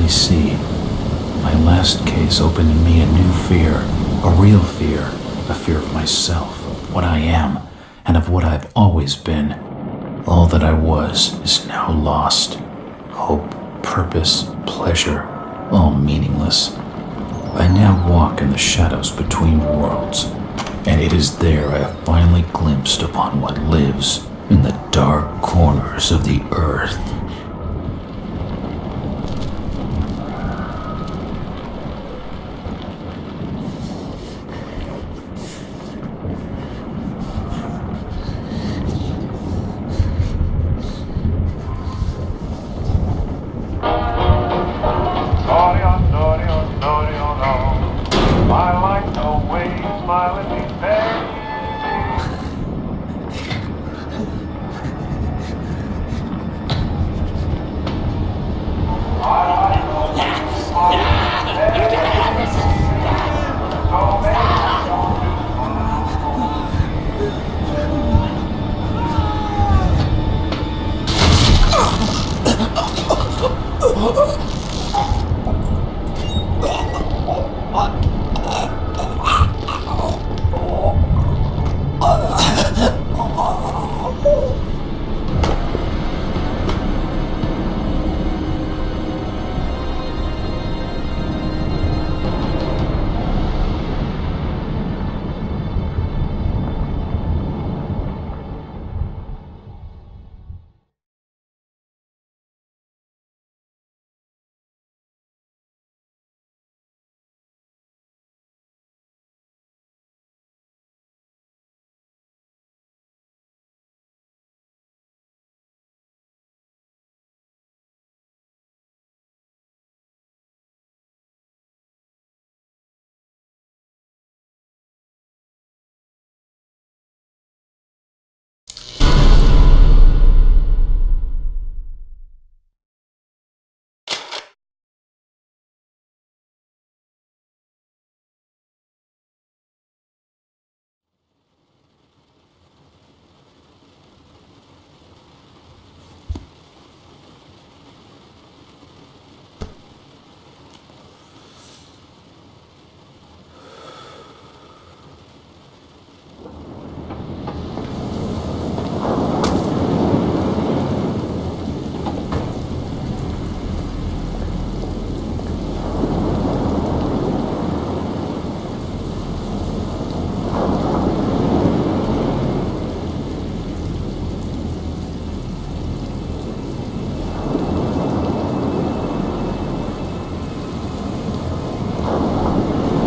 finally see. My last case opened in me a new fear, a real fear, a fear of myself, of what I am, and of what I've always been. All that I was is now lost. Hope, purpose, pleasure, all meaningless. I now walk in the shadows between worlds, and it is there I have finally glimpsed upon what lives in the dark corners of the earth.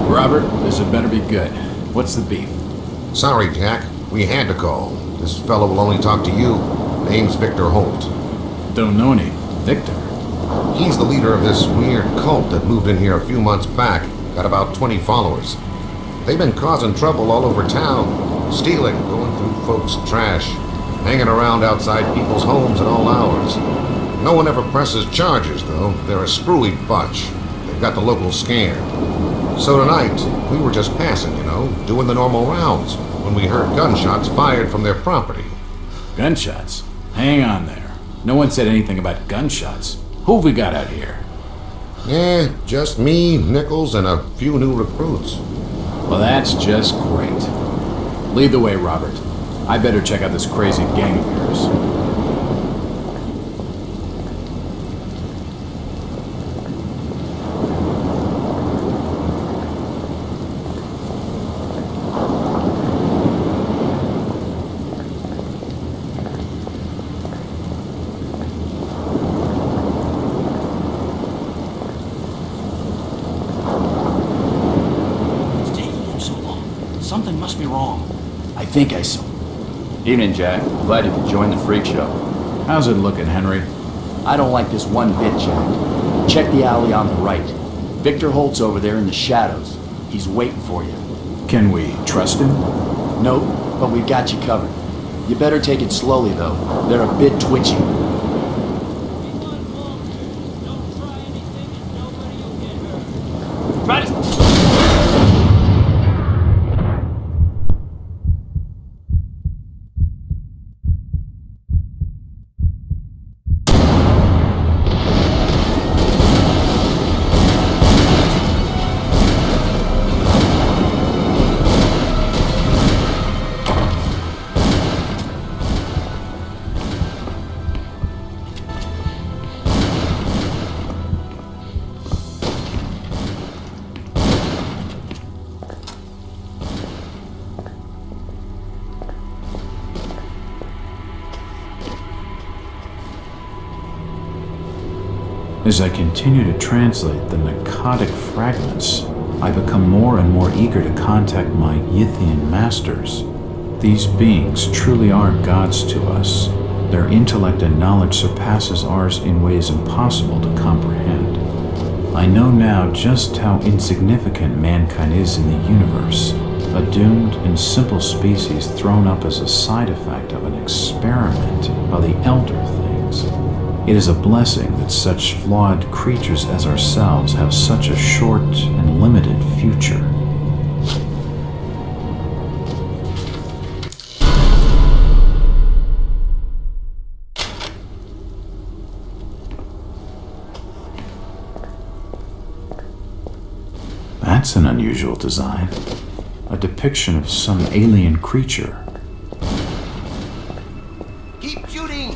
Robert, this had better be good. What's the beef? Sorry, Jack. We had to call. This fellow will only talk to you. Name's Victor Holt. Don't know any. Victor? He's the leader of this weird cult that moved in here a few months back. Got about 20 followers. They've been causing trouble all over town. Stealing, going through folks' trash, hanging around outside people's homes at all hours. No one ever presses charges, though. They're a screwy bunch. They've got the locals scared. So tonight, we were just passing, doing the normal rounds, when we heard gunshots fired from their property. Gunshots? Hang on there. No one said anything about gunshots. Who have we got out here? Just me, Nichols, and a few new recruits. Well, that's just great. Lead the way, Robert. I better check out this crazy gang of yours. Something must be wrong. I think I saw. Evening, Jack. Glad you could join the freak show. How's it looking, Henry? I don't like this one bit, Jack. Check the alley on the right. Victor Holt's over there in the shadows. He's waiting for you. Can we trust him? Nope, but we've got you covered. You better take it slowly, though. They're a bit twitchy. Try to... As I continue to translate the narcotic fragments, I become more and more eager to contact my Yithian masters. These beings truly are gods to us. Their intellect and knowledge surpasses ours in ways impossible to comprehend. I know now just how insignificant mankind is in the universe, a doomed and simple species thrown up as a side effect of an experiment by the elder things. It is a blessing that such flawed creatures as ourselves have such a short and limited future. That's an unusual design. A depiction of some alien creature. Keep shooting!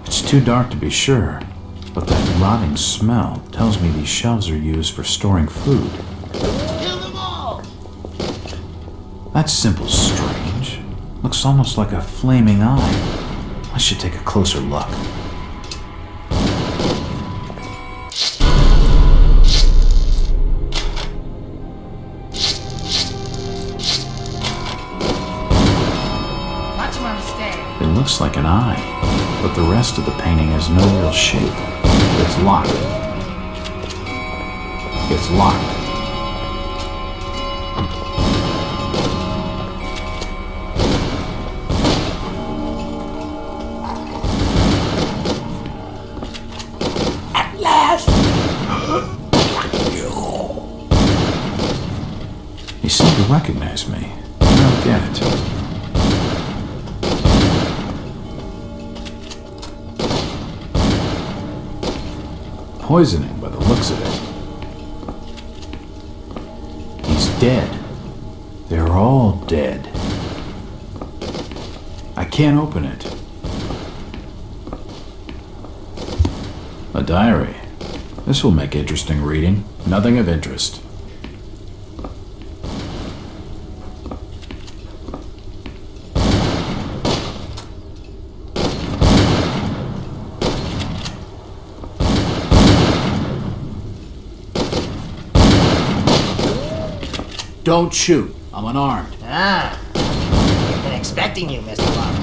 It's too dark to be sure, but that rotting smell tells me these shelves are used for storing food. Kill them all! That symbol's strange. Looks almost like a flaming eye. I should take a closer look. It looks like an eye, but the rest of the painting has no real shape. It's locked. It's locked. At last! He seemed to recognize me. I don't get it. Poisoning by the looks of it. He's dead. They're all dead. I can't open it. A diary. This will make interesting reading. Nothing of interest. Don't shoot. I'm unarmed. Ah, we've been expecting you, Mr. Locke.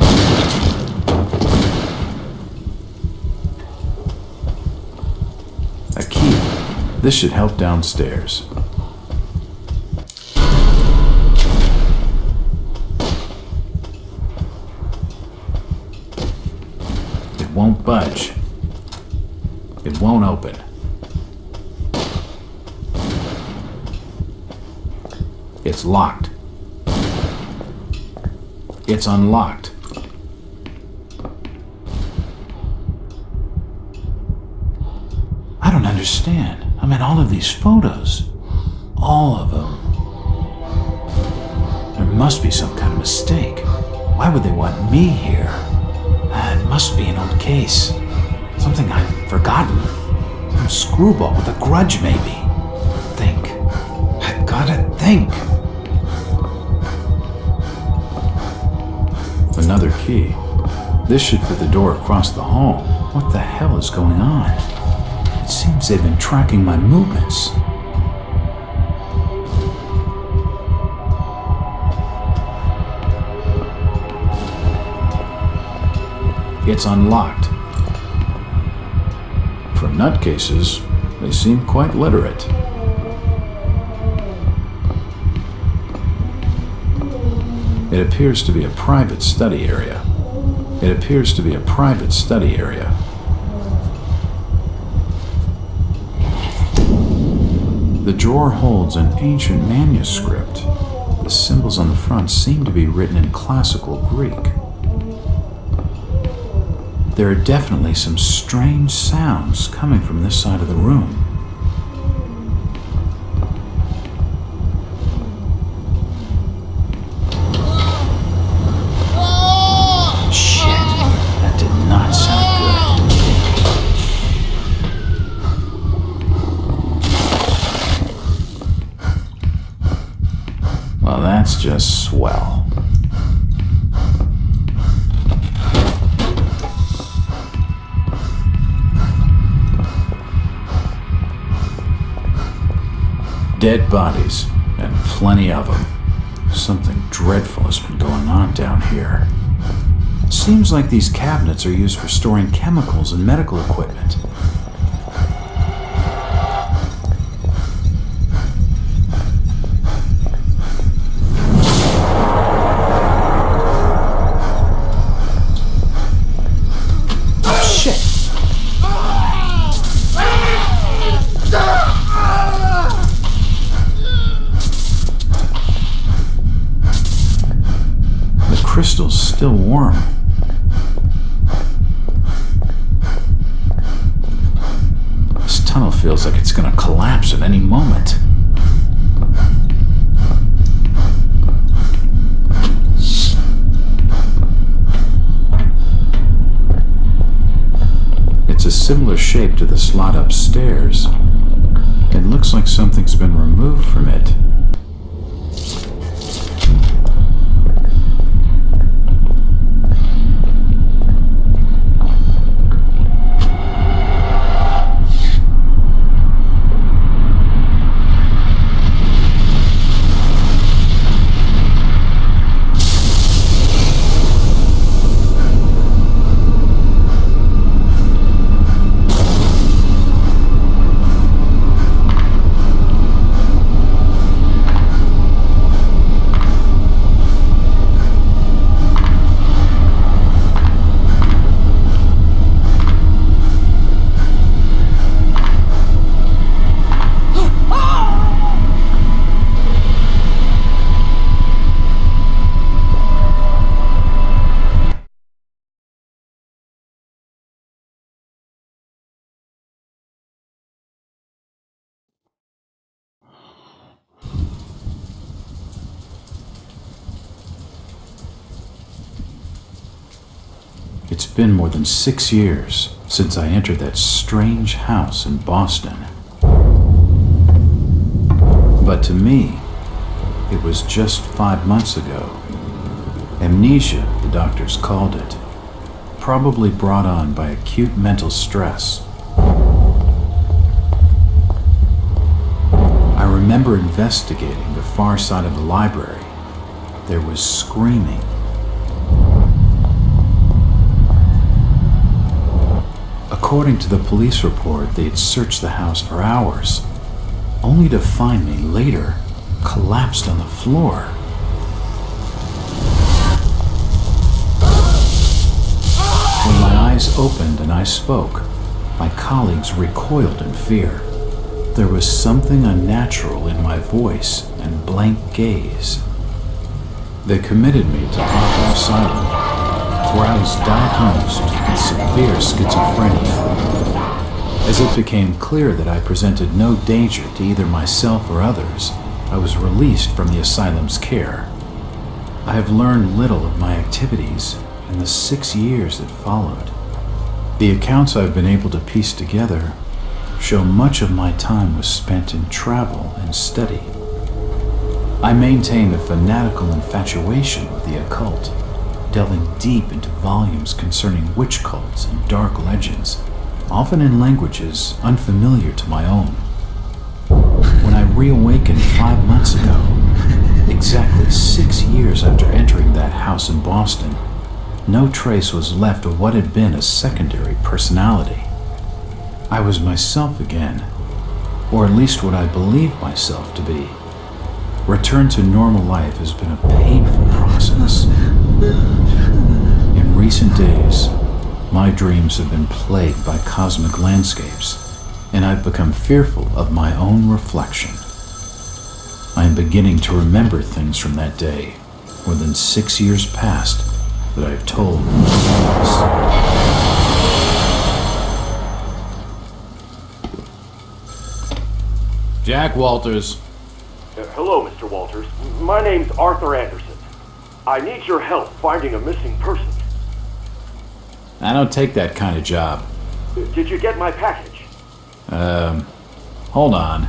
A key. This should help downstairs. It won't budge. It won't open. It's locked. It's unlocked. I don't understand. I mean, all of these photos. All of them. There must be some kind of mistake. Why would they want me here? It must be an old case. Something I've forgotten. A screwball with a grudge, maybe. Think. I've gotta think. Another key. This should fit the door across the hall. What the hell is going on? It seems they've been tracking my movements. It's unlocked. For nutcases, they seem quite literate. It appears to be a private study area. It appears to be a private study area. The drawer holds an ancient manuscript. The symbols on the front seem to be written in classical Greek. There are definitely some strange sounds coming from this side of the room. Well, that's just swell. Dead bodies, and plenty of them. Something dreadful has been going on down here. Seems like these cabinets are used for storing chemicals and medical equipment. Crystal's still warm. This tunnel feels like it's gonna collapse at any moment. It's a similar shape to the slot upstairs. It looks like something's been removed from it. It's been more than 6 years since I entered that strange house in Boston. But to me, it was just 5 months ago. Amnesia, the doctors called it, probably brought on by acute mental stress. I remember investigating the far side of the library. There was screaming. According to the police report, they had searched the house for hours, only to find me later collapsed on the floor. When my eyes opened and I spoke, my colleagues recoiled in fear. There was something unnatural in my voice and blank gaze. They committed me to Arkham Asylum, where I was diagnosed with severe schizophrenia. As it became clear that I presented no danger to either myself or others, I was released from the asylum's care. I have learned little of my activities in the 6 years that followed. The accounts I've been able to piece together show much of my time was spent in travel and study. I maintained a fanatical infatuation with the occult, delving deep into volumes concerning witch cults and dark legends, often in languages unfamiliar to my own. When I reawakened 5 months ago, exactly 6 years after entering that house in Boston, no trace was left of what had been a secondary personality. I was myself again, or at least what I believed myself to be. Return to normal life has been a painful process. In recent days, my dreams have been plagued by cosmic landscapes, and I've become fearful of my own reflection. I am beginning to remember things from that day, more than 6 years past, that I've told no one else. Jack Walters. Hello, Mr. Walters. My name's Arthur Anderson. I need your help finding a missing person. I don't take that kind of job. Did you get my package? Hold on.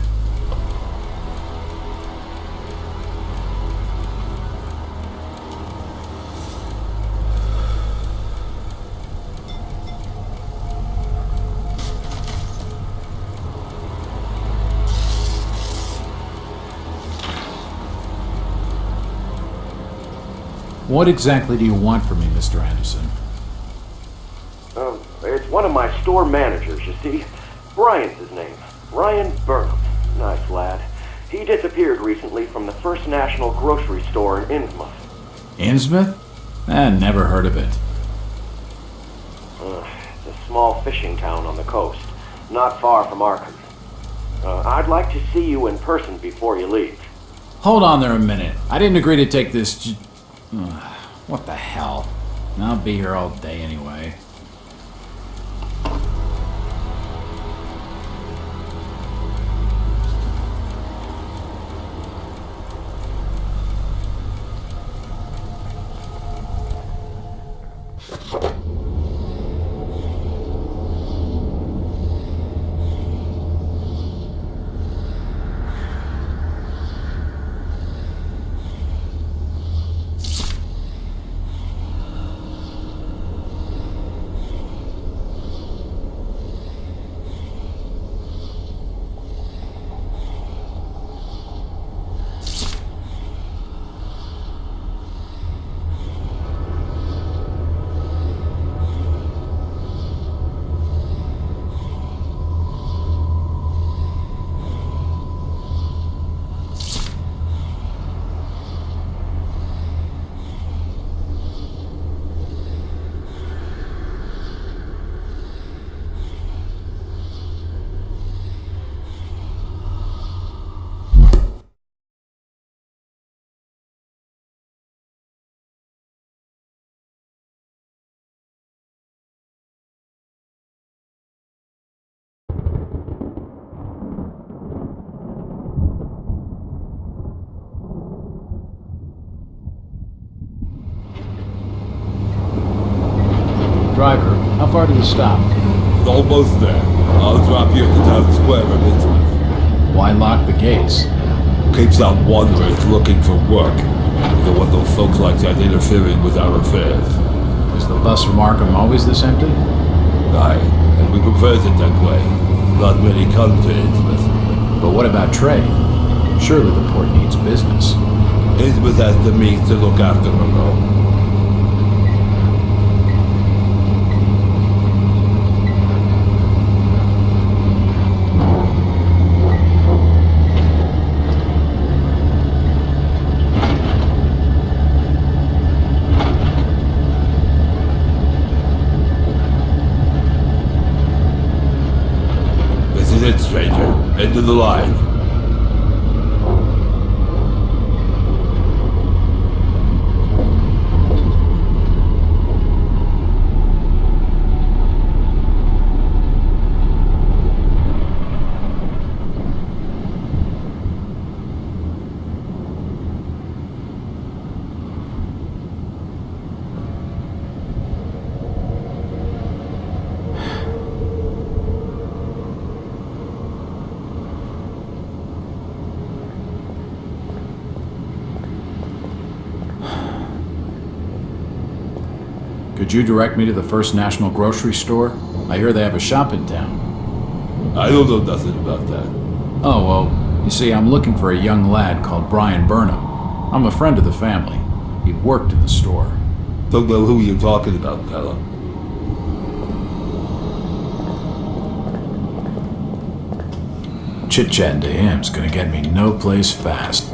What exactly do you want from me, Mr. Anderson? It's one of my store managers, you see. Brian's his name. Brian Burnham. Nice lad. He disappeared recently from the First National grocery store in Innsmouth. Innsmouth? Never heard of it. It's a small fishing town on the coast, not far from Arkham. I'd like to see you in person before you leave. Hold on there a minute. I didn't agree to take this what the hell? I'll be here all day anyway. Driver, how far did you stop? It's almost there. I'll drop you at the town square of Innsmouth. Why lock the gates? Keeps out wanderers looking for work. We don't want those folks like that interfering with our affairs. Is the bus from Arkham always this empty? Aye, and we prefer it that way. Not many come to Innsmouth. But what about trade? Surely the port needs business. Innsmouth has the means to look after her own. This is it, stranger. End of the line. Could you direct me to the First National grocery store? I hear they have a shop in town. I don't know nothing about that. Oh, well, you see, I'm looking for a young lad called Brian Burnham. I'm a friend of the family. He worked in the store. Don't know who you're talking about, fella. Chit-chatting to him's gonna get me no place fast.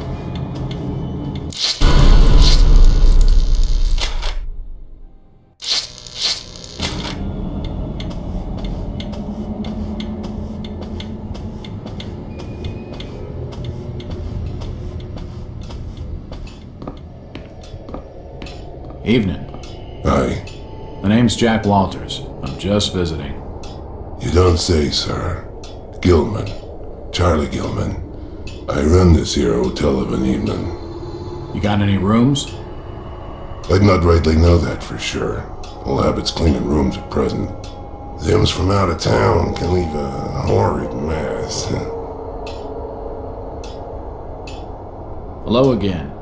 Evening. Aye. The name's Jack Walters. I'm just visiting. You don't say, sir. Gilman. Charlie Gilman. I run this here hotel of an evening. You got any rooms? I'd not rightly know that for sure. All habits cleaning rooms at present. Them's from out of town can leave a horrid mess. Hello again.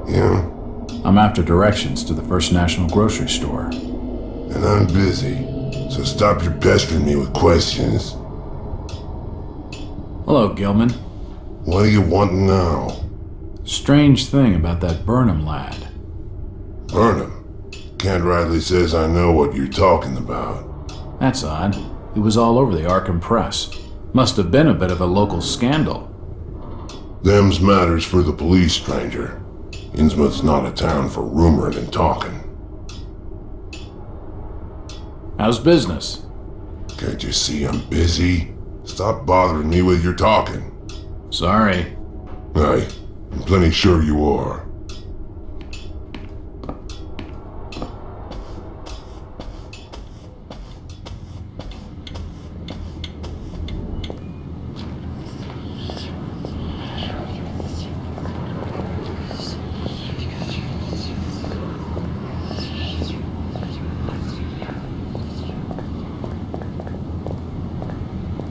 Yeah? I'm after directions to the First National grocery store. And I'm busy, so stop your pestering me with questions. Hello, Gilman. What do you want now? Strange thing about that Burnham lad. Burnham. Kent Riley says I know what you're talking about. That's odd. It was all over the Arkham Press. Must have been a bit of a local scandal. Them's matters for the police, stranger. Innsmouth's not a town for rumoring and talking. How's business? Can't you see I'm busy? Stop bothering me with your talking. Sorry. Aye, I'm plenty sure you are.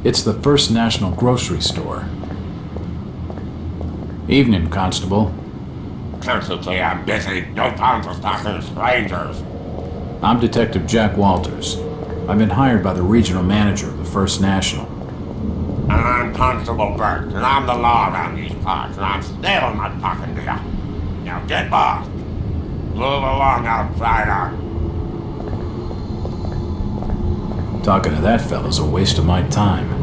It's the First National Grocery Store. Evening, Constable. Courtesy, I'm busy. No time for talking to strangers. I'm Detective Jack Walters. I've been hired by the regional manager of the First National. And I'm Constable Burt, and I'm the law around these parts, and I'm still not talking to you. Now get lost. Move along, outsider. Talking to that fella's a waste of my time.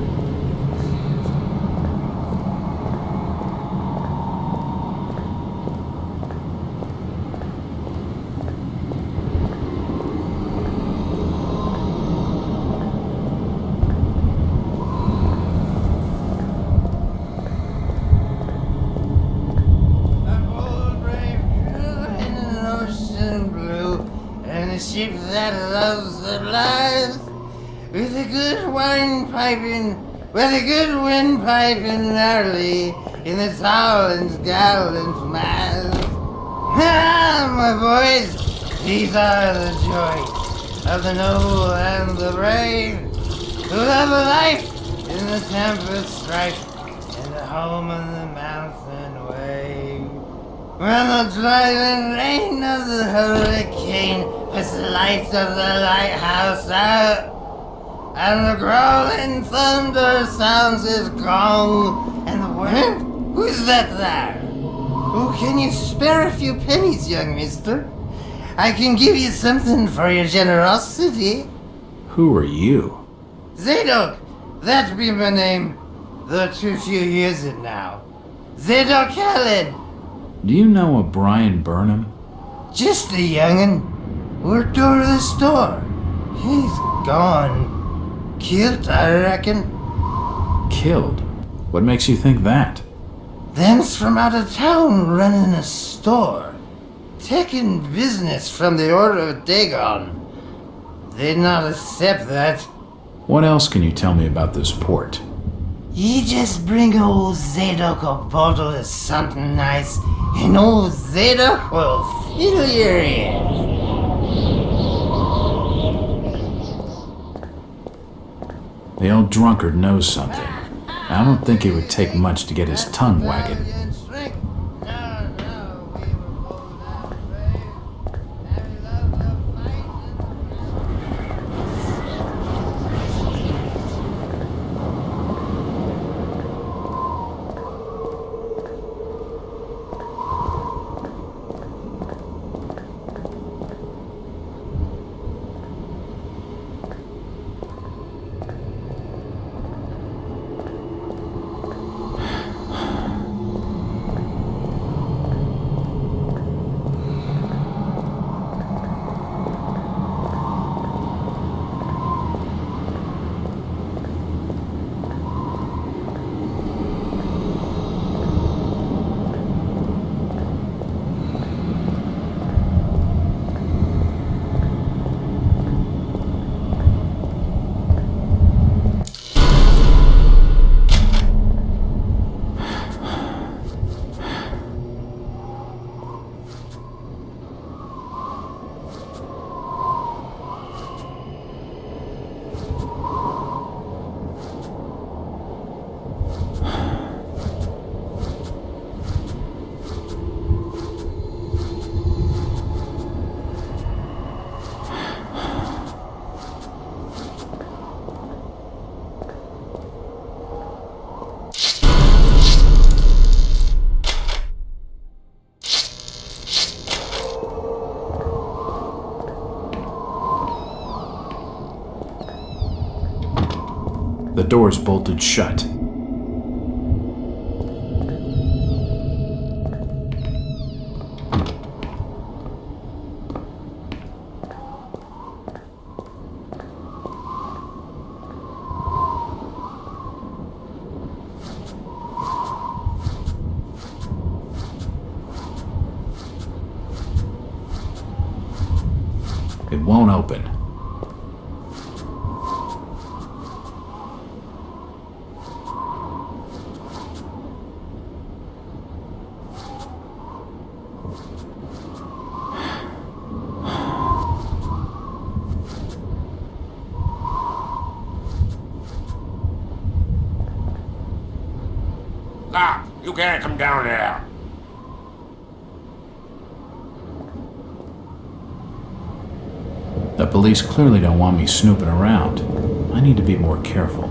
Ship that loves the lies, with a good wine piping, with a good wind piping early in the tall and gallant mass. Ah, my boys, these are the joys of the noble and the brave, who love a life in the tempest strife, and a home on the mountain wave. When the driving rain of the hurricane puts the lights of the lighthouse out, and the growling thunder sounds his gong, and the wind? Who's that there? Oh, can you spare a few pennies, young mister? I can give you something for your generosity. Who are you? Zadok, that be my name, though too few years it now. Zadok Allen. Do you know a Brian Burnham? Just a young'un. Worked over the store. He's gone. Killed, I reckon. Killed? What makes you think that? Them's from out of town running a store. Taking business from the Order of Dagon. They'd not accept that. What else can you tell me about this port? You just bring old Zadok a bottle of something nice, and old Zadok will fill your ears. The old drunkard knows something. I don't think it would take much to get his tongue wagging. The door's bolted shut. It won't open. Stop! You can't come down there. The police clearly don't want me snooping around. I need to be more careful.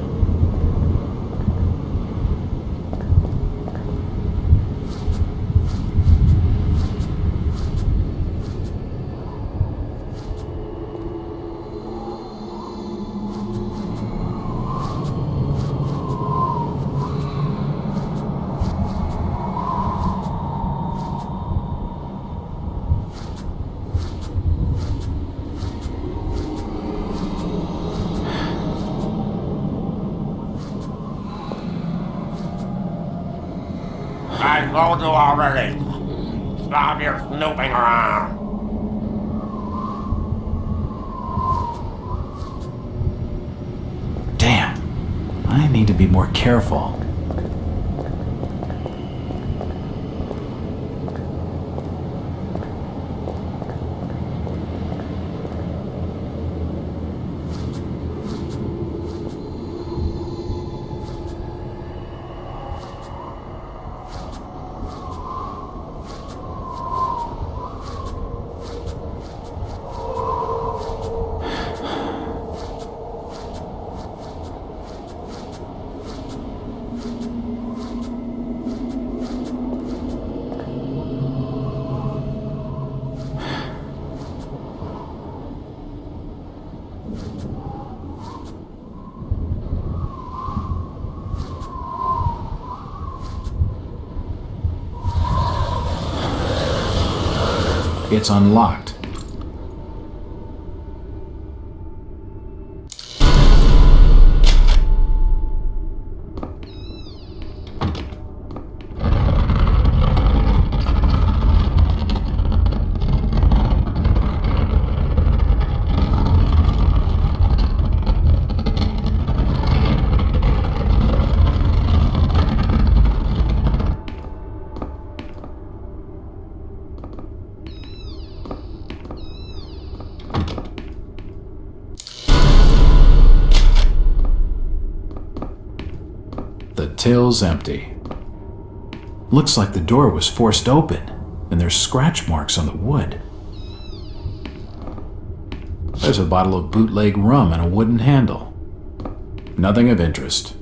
I told you already. Stop your snooping around. Damn. I need to be more careful. It's unlocked. The till's empty. Looks like the door was forced open, and there's scratch marks on the wood. There's a bottle of bootleg rum and a wooden handle. Nothing of interest.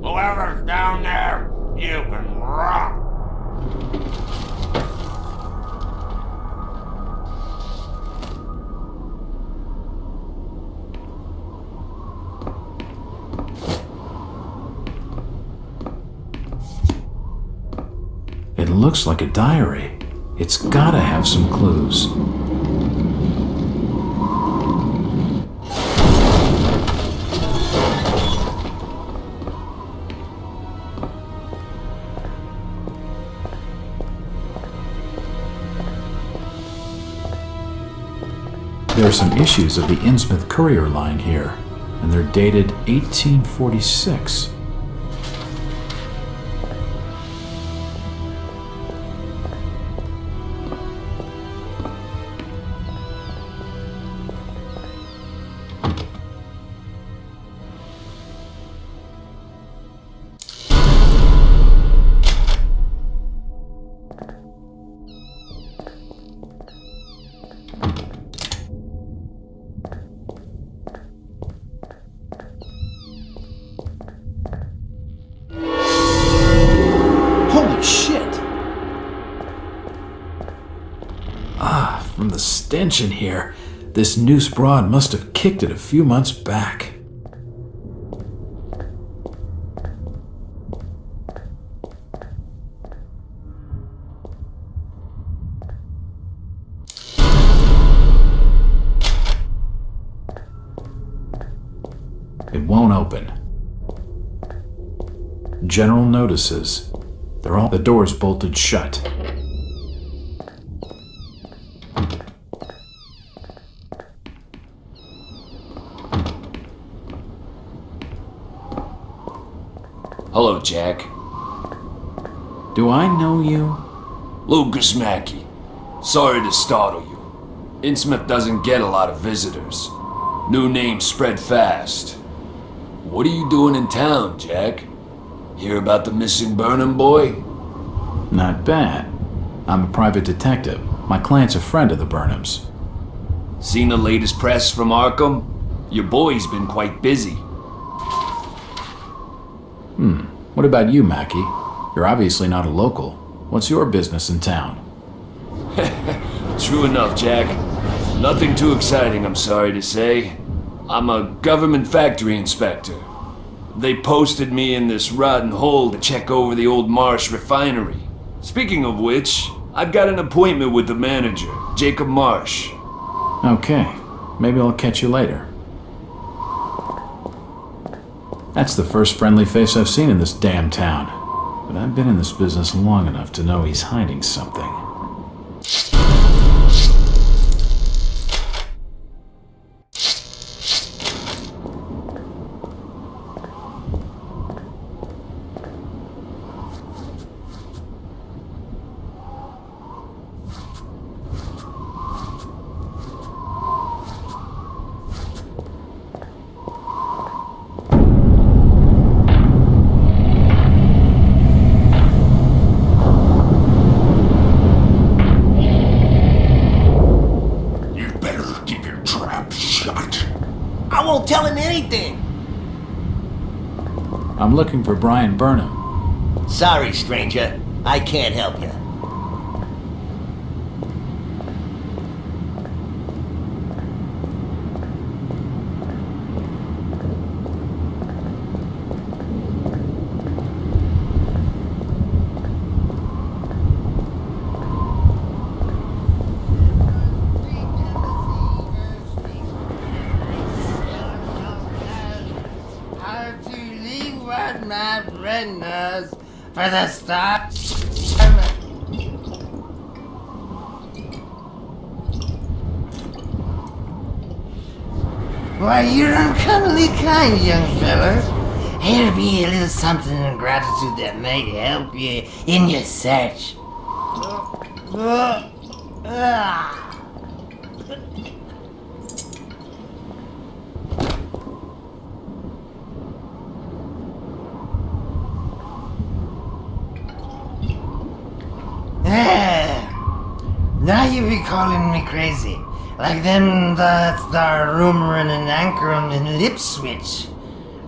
Whoever's down there, you can run. It looks like a diary. It's gotta have some clues. There are some issues of the Innsmouth Courier line here, and they're dated 1846. From the stench in here, this noose broad must have kicked it a few months back. It won't open. General notices. The door's bolted shut. Hello, Jack. Do I know you? Lucas Mackey. Sorry to startle you. Innsmouth doesn't get a lot of visitors. New names spread fast. What are you doing in town, Jack? Hear about the missing Burnham boy? Not bad. I'm a private detective. My client's a friend of the Burnhams. Seen the latest press from Arkham? Your boy's been quite busy. What about you, Mackie? You're obviously not a local. What's your business in town? True enough, Jack. Nothing too exciting, I'm sorry to say. I'm a government factory inspector. They posted me in this rotten hole to check over the old Marsh refinery. Speaking of which, I've got an appointment with the manager, Jacob Marsh. Okay, maybe I'll catch you later. That's the first friendly face I've seen in this damn town. But I've been in this business long enough to know he's hiding something. I won't tell him anything. I'm looking for Brian Burnham. Sorry, stranger. I can't help you. My friend knows for the start. Why, you're uncommonly kind, young feller. Here be a little something in gratitude that might help you in your search. Now you be calling me crazy. Like them that's there rumoring in Ankrum and Ipswich.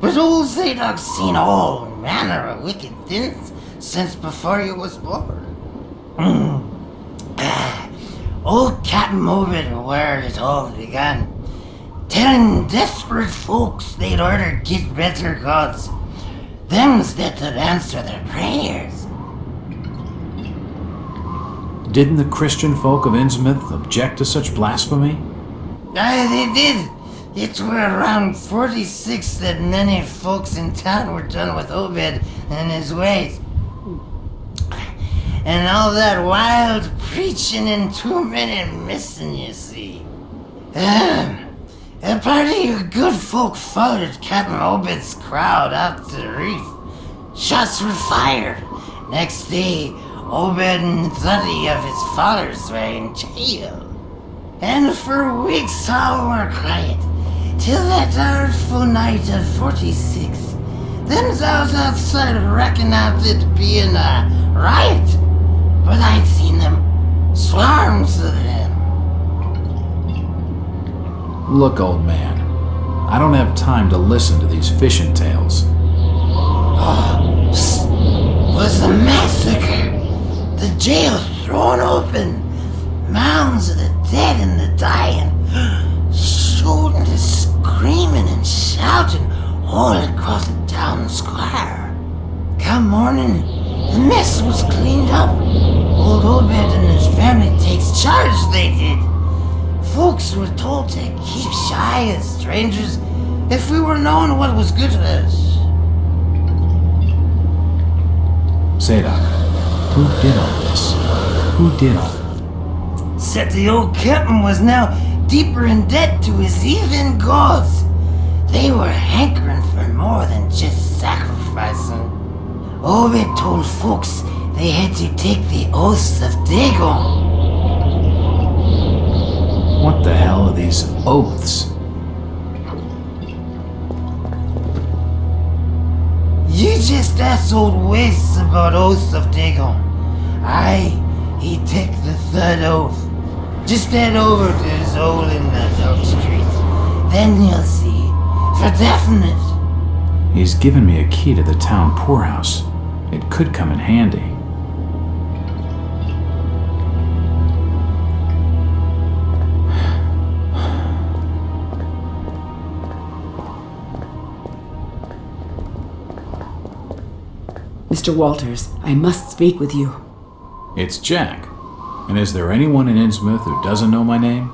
But old Zadok's seen all manner of wicked things since before you was born. Old Captain Obed where it all began. Telling desperate folks they'd order get better gods. Them's that would answer their prayers. Didn't the Christian folk of Innsmouth object to such blasphemy? Aye, they did. It were around 46 that many folks in town were done with Obed and his ways. And all that wild preaching and too many missing, you see. A party of good folk followed Captain Obed's crowd out to the reef. Shots were fired. Next day, Obed and 30 of his followers were in jail. And for weeks all were quiet, till that artful night of 46. Them's out outside reckoned out it being a riot, but I'd seen them, swarms of them. Look, old man, I don't have time to listen to these fishing tales. Was a massacre. The jail thrown open. mounds of the dead and the dying, shooting and screaming and shouting all across the town square. Come morning, the mess was cleaned up. Old Obed and his family takes charge, they did. Folks were told to keep shy of strangers if we were knowing what was good for us. Zadok, who did all this? Who did all this? Said the old captain was now deeper in debt to his heathen gods. They were hankering for more than just sacrificing. Obed told folks they had to take the oaths of Dagon. What the hell are these oaths? You just asked old Wes about oaths of Dagon. Aye, he took the third oath. Just head over to his hole in the Oak Street. Then you'll see. For definite. He's given me a key to the town poorhouse. It could come in handy. Mr. Walters, I must speak with you. It's Jack. And is there anyone in Innsmouth who doesn't know my name?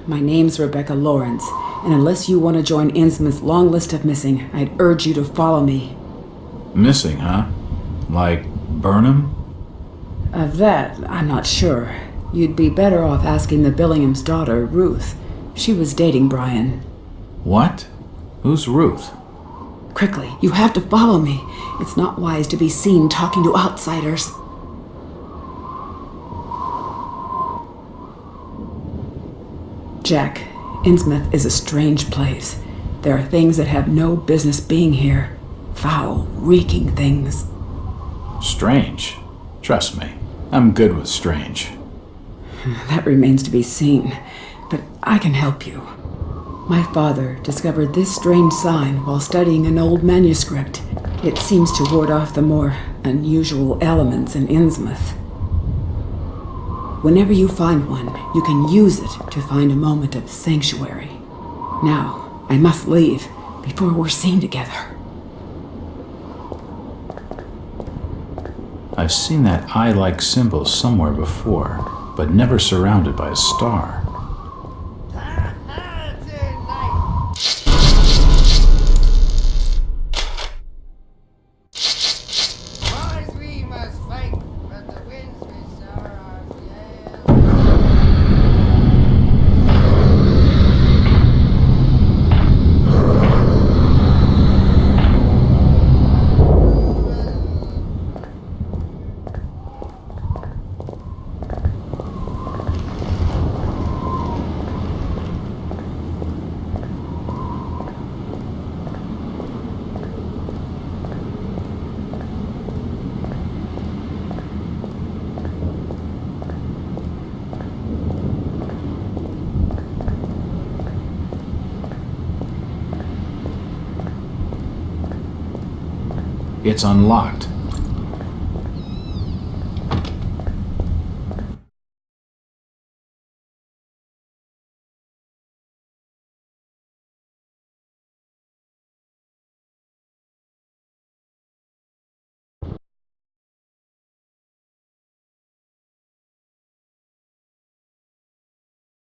My name's Rebecca Lawrence, and unless you want to join Innsmouth's long list of missing, I'd urge you to follow me. Missing, huh? Like Burnham? Of that, I'm not sure. You'd be better off asking the Billingham's daughter, Ruth. She was dating Brian. What? Who's Ruth? Quickly, you have to follow me. It's not wise to be seen talking to outsiders. Jack, Innsmouth is a strange place. There are things that have no business being here. Foul, reeking things. Strange. Trust me, I'm good with strange. That remains to be seen, but I can help you. My father discovered this strange sign while studying an old manuscript. It seems to ward off the more unusual elements in Innsmouth. Whenever you find one, you can use it to find a moment of sanctuary. Now, I must leave before we're seen together. I've seen that eye-like symbol somewhere before, but never surrounded by a star. It's unlocked.